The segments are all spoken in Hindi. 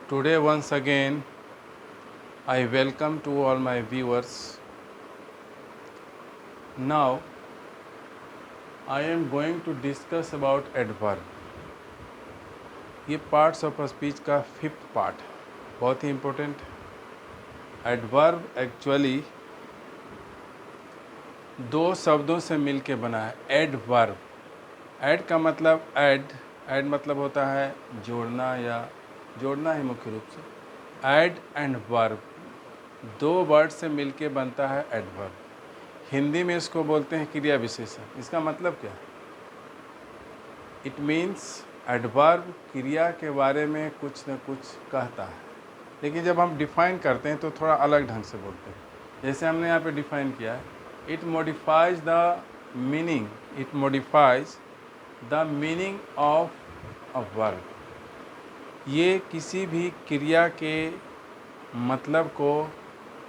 Today, once again, I welcome to all my viewers. Now, I am going to discuss about adverb. ये पार्ट्स ऑफ स्पीच का 5th पार्ट बहुत ही इम्पोर्टेंट है। एडवर्ब एक्चुअली दो शब्दों से मिलके बना है। एडवर्ब, ऐड का मतलब ऐड मतलब होता है जोड़ना या जोड़ना ही मुख्य रूप से। ऐड एंड वर्ब, दो वर्ड से मिलके बनता है एडवर्ब। हिंदी में इसको बोलते हैं क्रिया विशेषण। इसका मतलब क्या है? इट मीन्स एडवर्ब क्रिया के बारे में कुछ न कुछ कहता है, लेकिन जब हम डिफ़ाइन करते हैं तो थोड़ा अलग ढंग से बोलते हैं। जैसे हमने यहाँ पे डिफ़ाइन किया है, it modifies the meaning of a verb. ये किसी भी क्रिया के मतलब को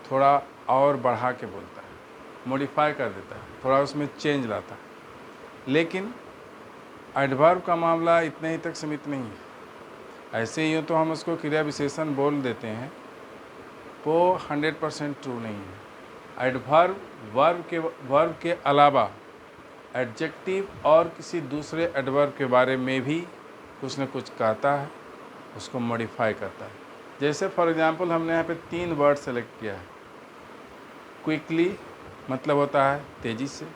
थोड़ा और बढ़ा के बोलता है, मॉडिफाई कर देता है, थोड़ा उसमें चेंज लाता है। लेकिन एडवर्ब का मामला इतने ही तक सीमित नहीं है। ऐसे ही तो हम उसको क्रिया विशेषण बोल देते हैं, वो 100% ट्रू नहीं है। एडवर्ब वर्ब के अलावा एडजेक्टिव और किसी दूसरे एडवर्ब के बारे में भी कुछ न कुछ कहता है, उसको मॉडिफाई करता है। जैसे फॉर एग्जांपल हमने यहाँ पे 3 वर्ड सेलेक्ट किया है। क्विकली मतलब होता है तेज़ी से,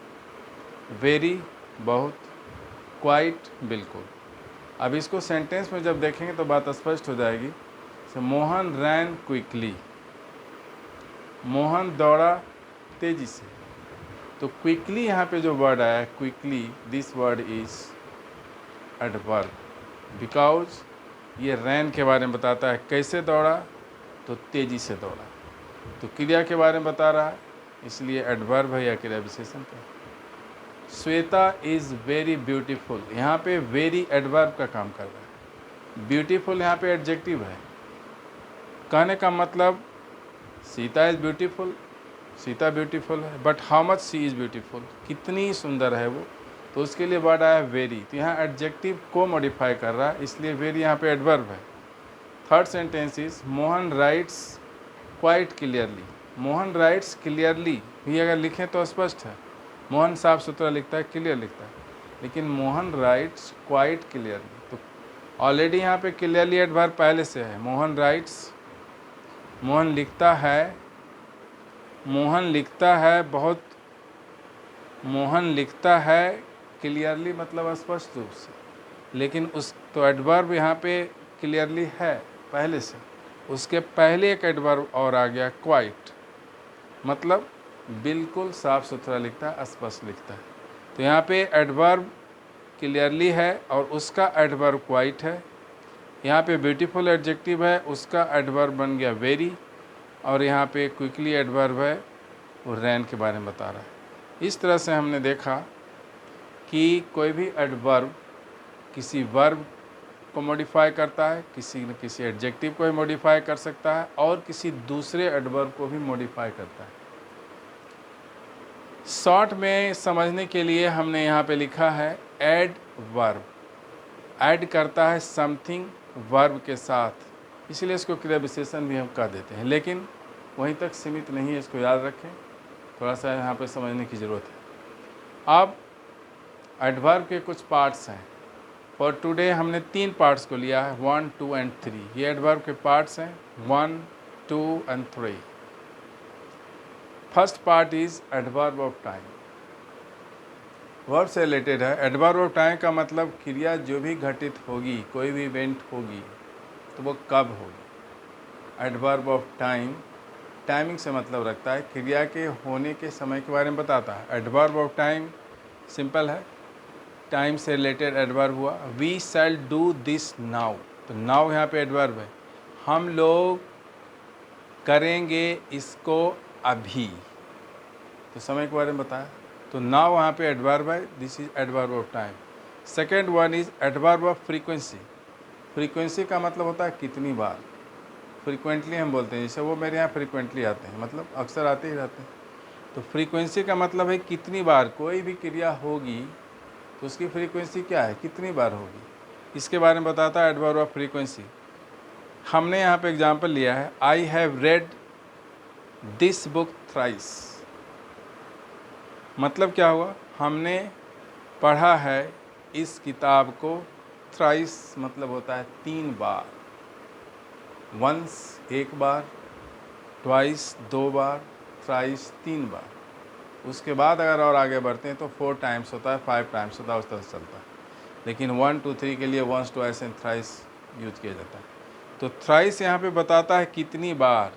वेरी बहुत, क्वाइट बिल्कुल। अब इसको सेंटेंस में जब देखेंगे तो बात स्पष्ट हो जाएगी। मोहन रैन क्विकली, मोहन दौड़ा तेज़ी से। तो क्विकली यहाँ पे जो वर्ड आया है quickly, this word is adverb because ये रैन के बारे में बताता है। कैसे दौड़ा? तो तेज़ी से दौड़ा। तो क्रिया के बारे में बता रहा है, इसलिए एडवर्ब है या क्रिया विशेषण का। श्वेता इज़ वेरी ब्यूटीफुल, यहाँ पे वेरी एडवर्ब का काम कर रहा है। ब्यूटीफुल यहाँ पे एडजेक्टिव है। कहने का मतलब Sita is beautiful, Sita beautiful है, but how much she is beautiful, कितनी सुंदर है वो, तो उसके लिए वर्ड आया वेरी। तो यहाँ एडजेक्टिव को मॉडिफाई कर रहा है, इसलिए वेरी यहाँ पे एडवर्ब है। Third sentence is Mohan rights quite clearly. Mohan rights clearly भी अगर लिखें तो स्पष्ट है। मोहन साफ सुथरा लिखता है, क्लियर लिखता है, लेकिन मोहन राइट्स क्वाइट क्लियरली, तो ऑलरेडी यहाँ पे क्लियरली एडवर्ब पहले से है। मोहन राइट्स, मोहन लिखता है, मोहन लिखता है बहुत, मोहन लिखता है क्लियरली मतलब स्पष्ट रूप से, लेकिन उस तो एडवर्ब यहाँ पे क्लियरली है पहले से। उसके पहले एक एडवर्ब और आ गया क्वाइट, मतलब बिल्कुल साफ सुथरा लिखता है, स्पष्ट लिखता है। तो यहाँ पे एडवर्ब क्लियरली है और उसका एडवर्ब क्वाइट है। यहाँ पे ब्यूटीफुल एडजेक्टिव है, उसका एडवर्ब बन गया वेरी, और यहाँ पे क्विकली एडवर्ब है, वो रैन के बारे में बता रहा है। इस तरह से हमने देखा कि कोई भी एडवर्ब किसी वर्ब को मॉडिफाई करता है, किसी न किसी एडजेक्टिव को भी मॉडिफाई कर सकता है, और किसी दूसरे एडवर्ब को भी मॉडिफाई करता है। शॉर्ट में समझने के लिए हमने यहाँ पे लिखा है ऐड वर्ब। ऐड करता है समथिंग वर्ब के साथ, इसलिए इसको क्रिया विशेषण भी हम कह देते हैं, लेकिन वहीं तक सीमित नहीं है, इसको याद रखें, थोड़ा सा यहाँ पे समझने की ज़रूरत है। अब एडवर्ब के कुछ पार्ट्स हैं। फॉर टुडे हमने 3 पार्ट्स को लिया है, 1, 2 एंड 3। ये एडवर्ब के पार्ट्स हैं, 1, 2 and 3। First part is adverb of time. Verb से रिलेटेड है। एडवर्ब ऑफ टाइम का मतलब क्रिया जो भी घटित होगी, कोई भी इवेंट होगी, तो वो कब होगी। एडवर्ब ऑफ टाइम टाइमिंग से मतलब रखता है, क्रिया के होने के समय के बारे में बताता है। एडवर्ब ऑफ टाइम सिंपल है, टाइम से रिलेटेड एडवर्ब हुआ। We shall do this now, तो नाउ यहाँ पे एडवर्ब है। हम लोग करेंगे इसको अभी, तो समय के बारे में बताया, तो नाउ वहाँ पे एडवर्ब है। This is adverb of time. Second one is adverb of frequency. Frequency का मतलब होता है कितनी बार। फ्रीक्वेंटली हम बोलते हैं, जैसे वो मेरे यहाँ फ्रीक्वेंटली आते हैं, मतलब अक्सर आते ही रहते हैं। तो फ्रीक्वेंसी का मतलब है कितनी बार कोई भी क्रिया होगी, तो उसकी फ्रीक्वेंसी क्या है, कितनी बार होगी, इसके बारे में बताता है एडवर्ब ऑफ फ्रीक्वेंसी। हमने यहाँ पे एग्जाम्पल लिया है, I have read this book thrice. मतलब क्या हुआ, हमने पढ़ा है इस किताब को, थ्राइस मतलब होता है 3 बार, वंस एक बार, ट्वाइस 2 बार, थ्राइस 3 बार। उसके बाद अगर और आगे बढ़ते हैं तो 4 टाइम्स होता है, 5 टाइम्स होता है, उस तरह से चलता है। लेकिन 1 2 3 के लिए once twice and thrice use किया जाता है। तो थ्राइस यहाँ पे बताता है कितनी बार,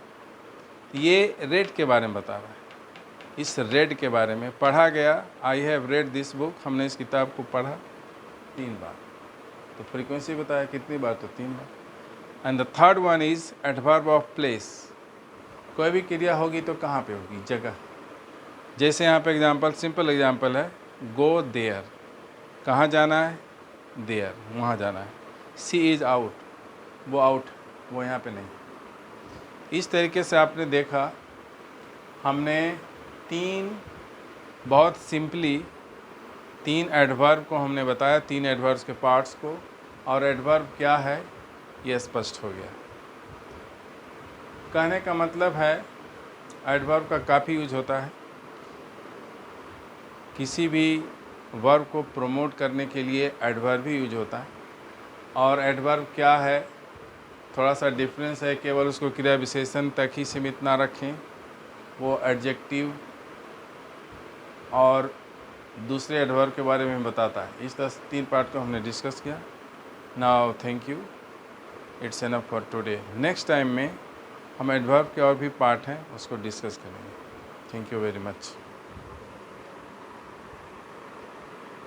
ये रेड के बारे में बता रहा है। इस रेड के बारे में पढ़ा गया, I have read this book, हमने इस किताब को पढ़ा 3 बार। तो फ्रीक्वेंसी बताया कितनी बार, तो 3 बार। And the third one is adverb of place. कोई भी क्रिया होगी तो कहाँ पे होगी, जगह। जैसे यहाँ पे एग्जाम्पल, सिंपल एग्जाम्पल है, गो देयर, कहाँ जाना है, देयर, वहाँ जाना है। सी इज़ आउट, वो आउट, वो यहाँ पे नहीं। इस तरीके से आपने देखा, हमने 3 बहुत सिंपली 3 एडवर्ब को हमने बताया, 3 एडवर्ब्स के पार्ट्स को, और एडवर्ब क्या है ये स्पष्ट हो गया। कहने का मतलब है एडवर्ब का काफ़ी यूज होता है। किसी भी वर्ब को प्रमोट करने के लिए एडवर्ब भी यूज होता है। और एडवर्ब क्या है, थोड़ा सा डिफरेंस है, केवल उसको क्रिया विशेषण तक ही सीमित ना रखें, वो एडजेक्टिव और दूसरे एडवर्ब के बारे में बताता है। इस तरह से 3 पार्ट को हमने डिस्कस किया। Now thank you, it's enough for today. Next time में हम एडवर्ब के और भी पार्ट हैं उसको डिस्कस करेंगे। Thank you very much.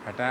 हटा